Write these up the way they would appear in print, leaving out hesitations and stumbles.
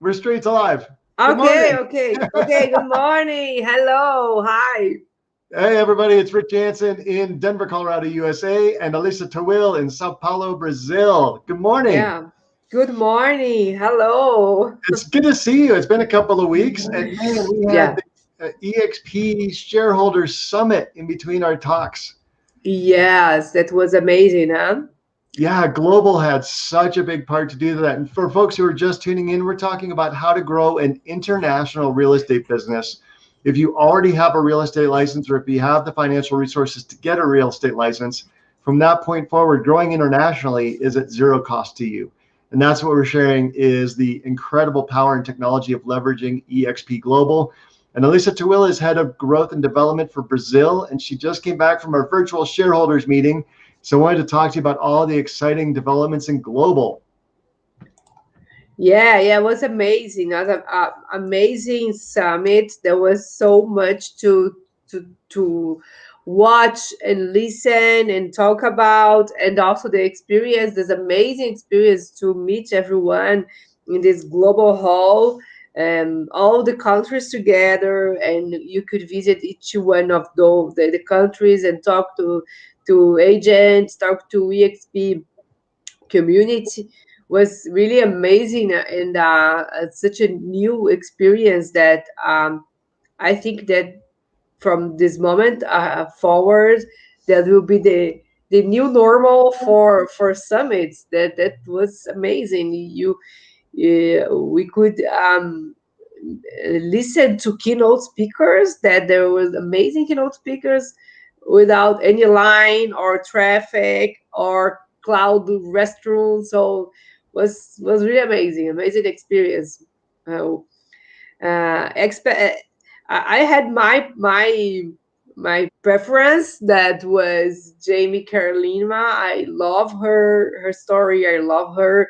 We're straight to live. Good Okay, morning. okay, okay. Good morning. Hello. Hi. Hey, everybody. It's Rick Janson in Denver, Colorado, USA, and Elisa Tawil in Sao Paulo, Brazil. Good morning. Yeah. Good morning. Hello. It's good to see you. It's been a couple of weeks. And man, we had Yeah. the EXP Shareholders Summit in between our talks. Yes, that was amazing, huh? Yeah, global had such a big part to do that. And for folks who are just tuning in, we're talking about how to grow an international real estate business. If you already have a real estate license, or if you have the financial resources to get a real estate license, from that point forward, growing internationally is at zero cost to you. And that's what we're sharing is the incredible power and technology of leveraging EXP Global. And Elisa Tawil is head of growth and development for Brazil, and she just came back from our virtual shareholders meeting. So I wanted to talk to you about all the exciting developments in global. Yeah, it was amazing. It was an amazing summit. There was so much to watch and listen and talk about, and also the experience. This amazing experience to meet everyone in this global hall, all the countries together, and you could visit each one of the countries and talk to agents, talk to EXP community was really amazing and such a new experience that I think that from this moment forward, that will be the new normal for summits. That was amazing. We could listen to keynote speakers. That there was amazing keynote speakers without any line or traffic or cloud restroom. So was really amazing experience. Uh, I had my preference that was Jamie Carolina. I love her story. I love her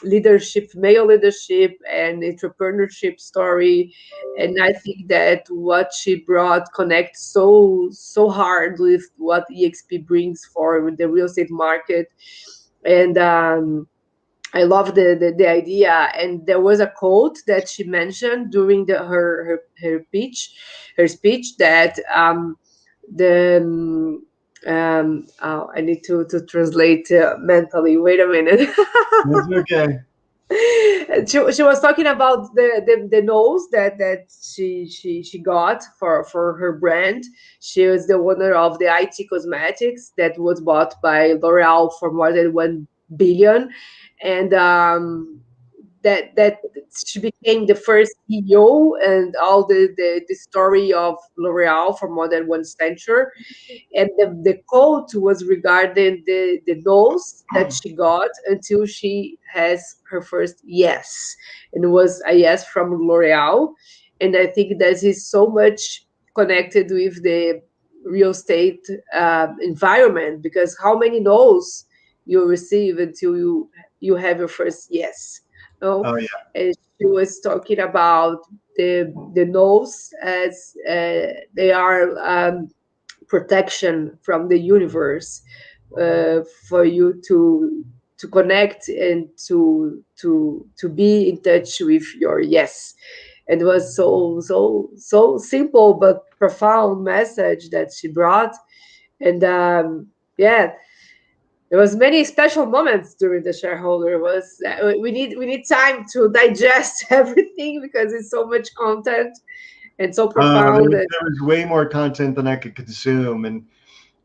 leadership, male leadership, and entrepreneurship story. And I think that what she brought connects so hard with what EXP brings for the real estate market. And I love the idea. And there was a quote that she mentioned during her speech that the I need to translate mentally. Wait a minute. That's okay. She was talking about the nose that she got for her brand. She was the owner of the IT Cosmetics that was bought by L'Oreal for more than 1 billion, and that she became the first CEO, and all the story of L'Oreal for more than 1 century. And the quote was regarding the no's that she got until she has her first yes. And it was a yes from L'Oreal. And I think that is so much connected with the real estate environment, because how many no's you receive until you have your first yes. No, Oh, yeah. and she was talking about the no's as they are protection from the universe, for you to connect and to be in touch with your yes. And it was so simple but profound message that she brought. And yeah, there was many special moments during the shareholder. It was we need time to digest everything because it's so much content and so profound. There was way more content than I could consume. And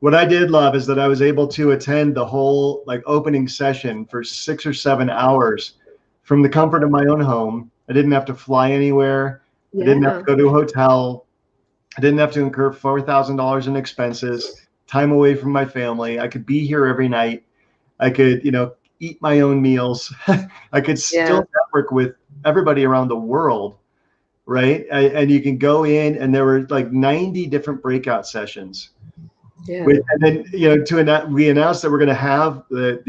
what I did love is that I was able to attend the whole like opening session for 6 or 7 hours from the comfort of my own home. I didn't have to fly anywhere. I didn't have to Yeah. go to a hotel. I didn't have to incur $4,000 in expenses, time away from my family. I could be here every night. I could, eat my own meals. I could Yeah. still network with everybody around the world, right? And you can go in, and there were like 90 different breakout sessions. Yeah. And then, we announced that we're going to have the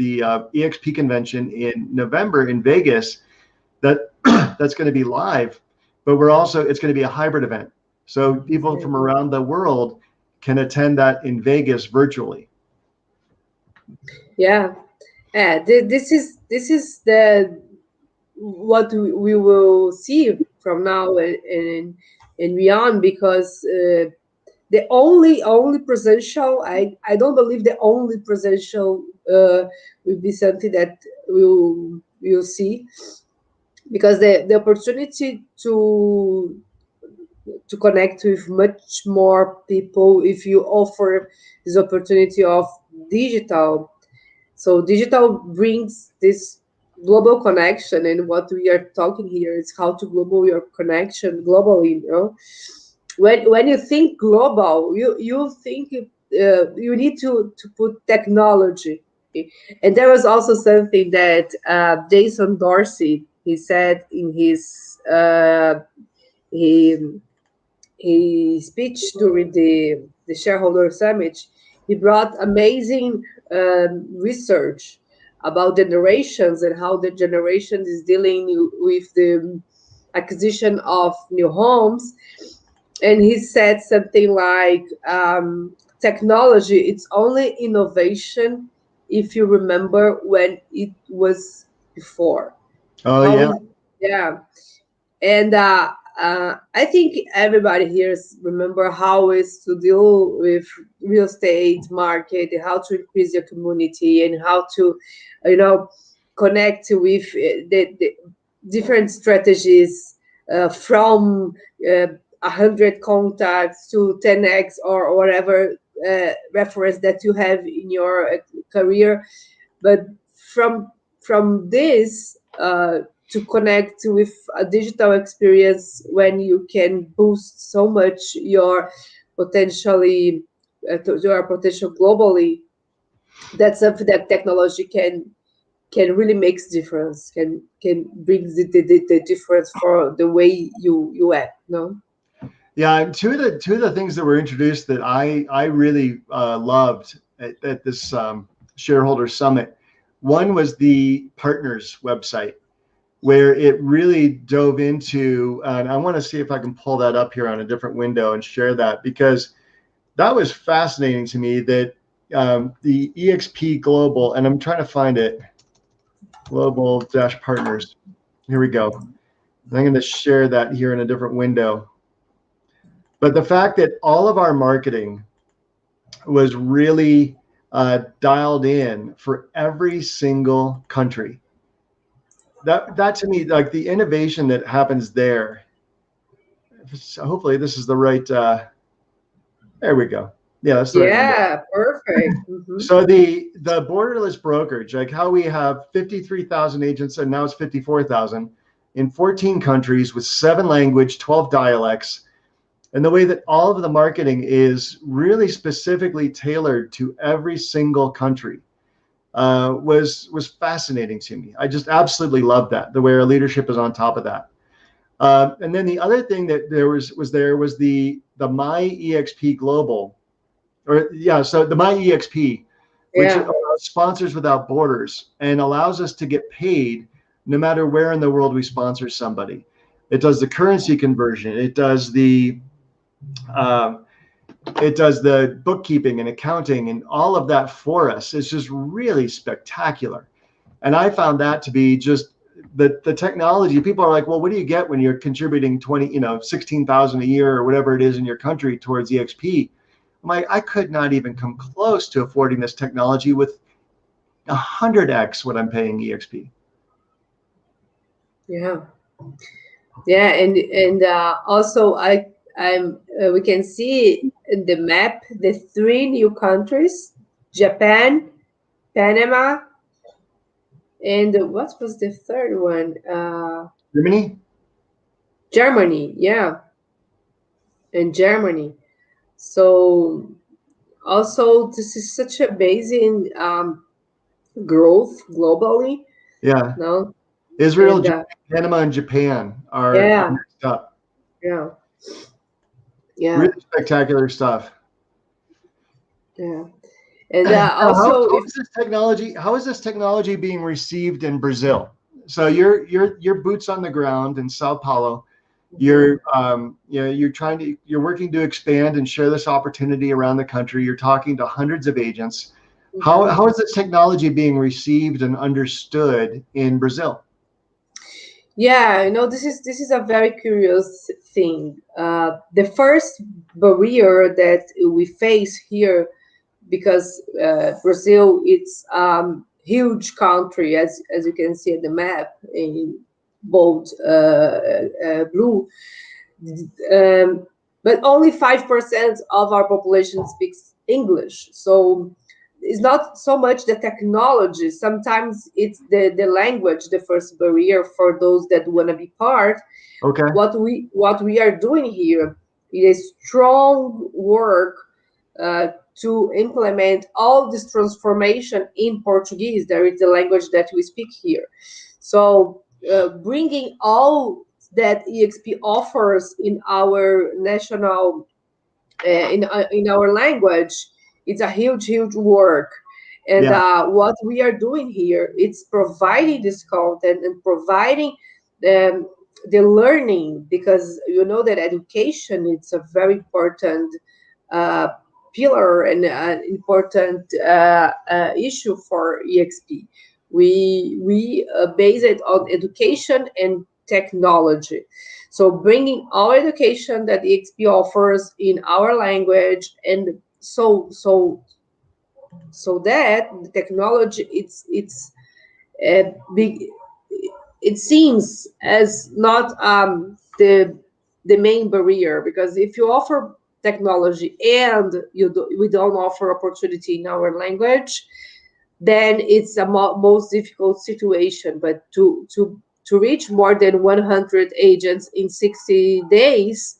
EXP convention in November in Vegas. That that's going to be live, but it's going to be a hybrid event. So people from around the world can attend that in Vegas virtually. Yeah. Yeah. This is what we will see from now and beyond, because the only presential, I don't believe the only presential will be something that we'll see, because the opportunity to connect with much more people if you offer this opportunity of digital. So digital brings this global connection, and what we are talking here is how to global your connection globally. You know, when you think global, you think you need to put technology. And there was also something that Jason Dorsey he said in he, his speech during the shareholder summit. He brought amazing research about generations and how the generation is dealing with the acquisition of new homes. And he said something like, technology, it's only innovation if you remember when it was before. Oh How yeah. is, yeah. And I think everybody here remember how is to deal with real estate market, how to increase your community, and how to, you know, connect with the different strategies, from 100 contacts to 10x or whatever reference that you have in your career. But from this, to connect with a digital experience, when you can boost so much your potentially your potential globally, that's something that technology can really makes difference, can bring the difference for the way you act, no. Yeah, and two of the things that were introduced that I really loved at this shareholder summit. One was the partners website, where it really dove into, and I want to see if I can pull that up here on a different window and share that, because that was fascinating to me. That the EXP Global, and I'm trying to find it, Global Dash Partners. Here we go. I'm going to share that here in a different window. But the fact that all of our marketing was really dialed in for every single country. That to me, like the innovation that happens there. Hopefully, this is the right. There we go. Yeah, that's the right window. Yeah, perfect. So the borderless brokerage, like how we have 53,000 agents and now it's 54,000 in 14 countries with 7 language, 12 dialects. And the way that all of the marketing is really specifically tailored to every single country was fascinating to me. I just absolutely love that, the way our leadership is on top of that. And then the other thing that there was the My EXP Global, or yeah, so the My EXP, which Yeah. sponsors without borders and allows us to get paid no matter where in the world we sponsor somebody. It does the currency conversion. Um, it does the bookkeeping and accounting and all of that for us. It's just really spectacular. And I found that to be just the technology. People are like, well, what do you get when you're contributing 16,000 a year or whatever it is in your country towards EXP? I'm like, I could not even come close to affording this technology with 100x what I'm paying EXP. Yeah. Yeah, and also I'm we can see in the map the 3 new countries: Japan, Panama, and what was the third one? Germany? Germany. Yeah, and Germany. So also this is such amazing growth globally. Yeah. No, Israel, and Germany, Panama, and Japan are yeah, next up. yeah, yeah, Really spectacular stuff. yeah, and Now, also if how is this technology being received in Brazil? So you're boots on the ground in Sao Paulo. Mhm, You're working to expand and share this opportunity around the country. You're talking to hundreds of agents. mhm. How is this technology being received and understood in Brazil? Yeah, this is a very curious thing. The first barrier that we face here, because Brazil, it's huge country, as you can see at the map in bold blue, um, but only 5% of our population speaks English. So it's not so much the technology. Sometimes it's the language, the first barrier for those that want to be part. Okay. What we are doing here is strong work uh, to implement all this transformation in Portuguese. There is the language that we speak here. So bringing all that EXP offers in our national in our language, it's a huge work. And Yeah. what we are doing here, it's providing this content and providing the, the learning, because you know that education, it's a very important uh, pillar and an important issue for EXP. We base it on education and technology. So bringing our education that EXP offers in our language, and so that the technology, it's big. It seems as not the main barrier, because if you offer technology and we don't offer opportunity in our language, then it's a most difficult situation. But to reach more than 100 agents in 60 days,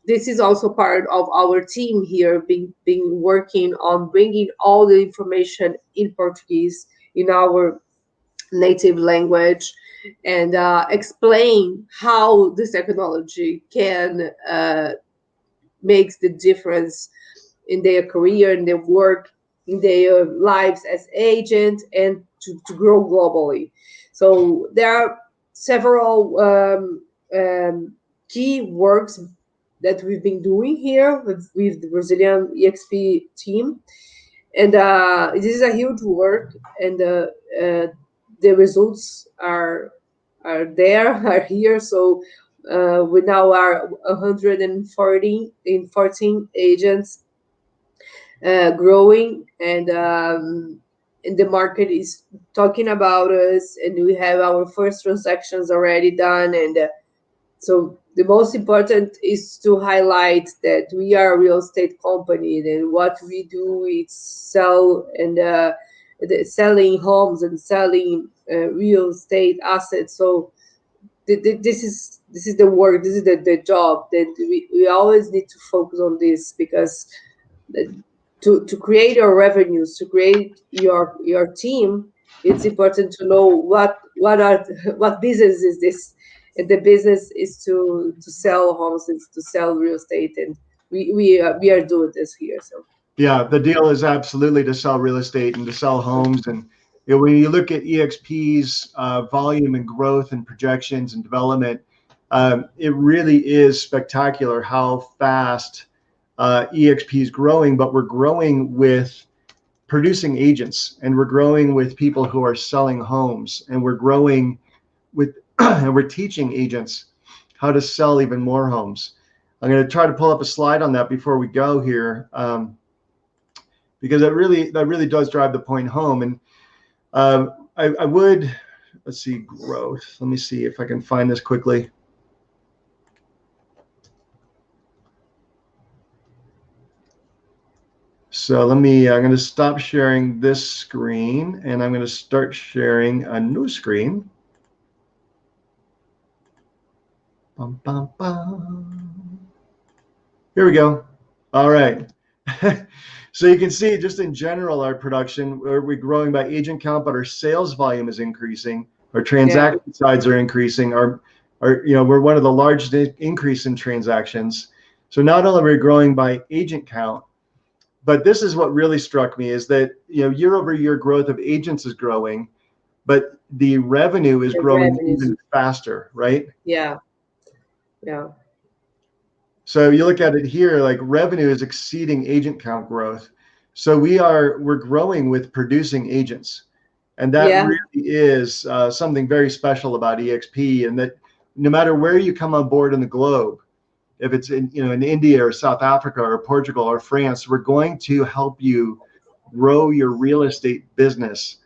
this is also part of our team here, being working on bringing all the information in Portuguese, in our native language, and explain how this technology can make the difference in their career, in their work, in their lives as agents, and to grow globally. So there are several key works that we've been doing here with the Brazilian EXP team, and this is a huge work, and the results are there, are here. So we now are 140 in 14 agents, growing, and the market is talking about us, and we have our first transactions already done. And so the most important is to highlight that we are a real estate company, and what we do is sell and selling homes and selling real estate assets. So this is the work, this is the job that we always need to focus on this, because to create your revenues, to create your team, it's important to know what are what business is this. And the business is to sell homes, and to sell real estate, and we are doing this here. So Yeah, the deal is absolutely to sell real estate and to sell homes. And when you look at EXP's volume and growth and projections and development, it really is spectacular how fast EXP is growing. But we're growing with producing agents, and we're growing with people who are selling homes, and we're growing with and we're teaching agents how to sell even more homes. I'm going to try to pull up a slide on that before we go here. Because that really does drive the point home. And I would, let's see, growth. Let me see if I can find this quickly. So I'm going to stop sharing this screen, and I'm going to start sharing a new screen. Bum, bum, bum. Here we go. All right. So you can see just in general, our production, we're growing by agent count, but our sales volume is increasing. Our yeah, transaction sides are increasing. We're one of the largest increase in transactions. So not only are we growing by agent count, but this is what really struck me is that, year over year growth of agents is growing, but the revenue is the growing revenues. even faster, right? Yeah, yeah, So you look at it here, like revenue is exceeding agent count growth. So we're growing with producing agents. And that Yeah. really is something very special about EXP, and that no matter where you come on board in the globe, if it's in, in India or South Africa or Portugal or France, we're going to help you grow your real estate business,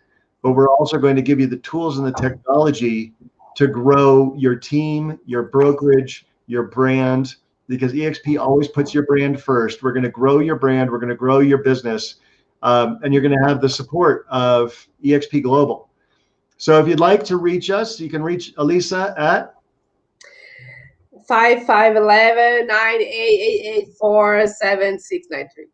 but we're also going to give you the tools and the technology to grow your team, your brokerage, your brand, because EXP always puts your brand first. We're going to grow your brand. We're going to grow your business. And you're going to have the support of EXP Global. So if you'd like to reach us, you can reach Elisa at 5511-98884-7693.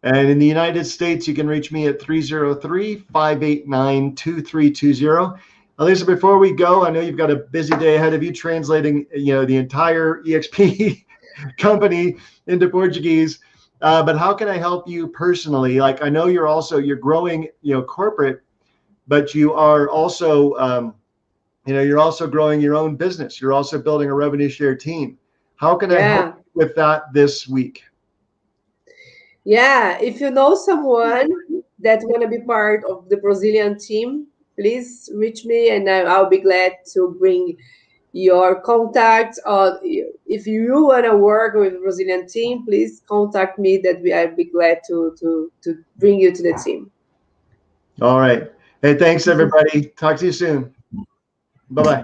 And in the United States, you can reach me at 303-589-2320. Elisa, before we go, I know you've got a busy day ahead of you translating, the entire EXP company into Portuguese. But how can I help you personally? Like, I know you're growing, corporate, but you are also, you're also growing your own business. You're also building a revenue share team. How can I help Yeah. with that this week? Yeah. If you know someone that want to be part of the Brazilian team, please reach me and I'll be glad to bring your contact. Or if you want to work with the Brazilian team, please contact me. I'll be glad to bring you to the team. All right. Hey, thanks everybody. Talk to you soon. Bye-bye.